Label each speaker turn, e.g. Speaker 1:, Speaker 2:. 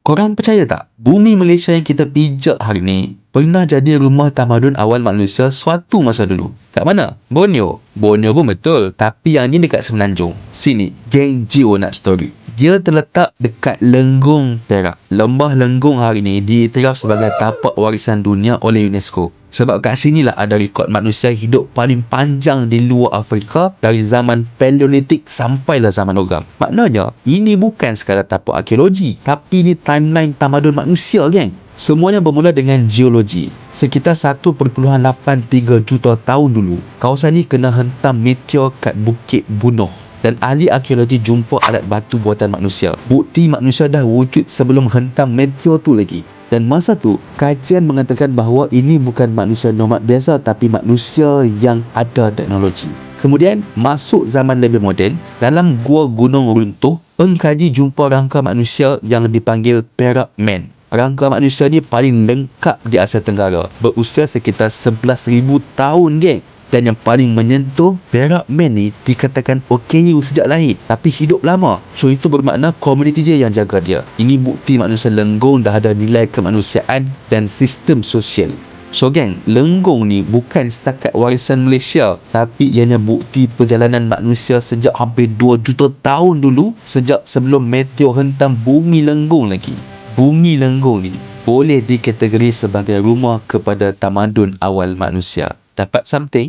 Speaker 1: Korang percaya tak? Bumi Malaysia yang kita pijak hari ni pernah jadi rumah tamadun awal manusia suatu masa dulu. Kat mana? Borneo. Borneo pun betul. Tapi yang ni dekat Semenanjung. Sini, geng Geo nak story. Dia terletak dekat Lenggong, Perak. Lembah Lenggong hari ni diiktiraf sebagai tapak warisan dunia oleh UNESCO. Sebab kat sinilah ada rekod manusia hidup paling panjang di luar Afrika dari zaman Paleolitik sampailah zaman logam. Maknanya, ini bukan sekadar tapak arkeologi, tapi ini timeline tamadun manusia, geng. Semuanya bermula dengan geologi. Sekitar 1.83 juta tahun dulu, kawasan ini kena hentam meteor kat Bukit Bunuh. Dan ahli arkeologi jumpa alat batu buatan manusia. Bukti manusia dah wujud sebelum hentam meteor tu lagi. Dan masa tu, kajian mengatakan bahawa ini bukan manusia nomad biasa tapi manusia yang ada teknologi. Kemudian, masuk zaman lebih moden, dalam Gua Gunung Runtuh, pengkaji jumpa rangka manusia yang dipanggil Perak Man. Rangka manusia ni paling lengkap di Asia Tenggara, berusia sekitar 11,000 tahun, geng. Dan yang paling menyentuh, Perak Man ni dikatakan OKU sejak lahir tapi hidup lama. So itu bermakna komuniti dia yang jaga dia. Ini bukti manusia Lenggong dah ada nilai kemanusiaan dan sistem sosial. So geng, Lenggong ni bukan setakat warisan Malaysia, tapi ianya bukti perjalanan manusia sejak hampir 2 juta tahun dulu, sejak sebelum meteor hentam bumi Lenggong lagi. Bumi Lenggong ni boleh dikategori sebagai rumah kepada tamadun awal manusia. Dapat something?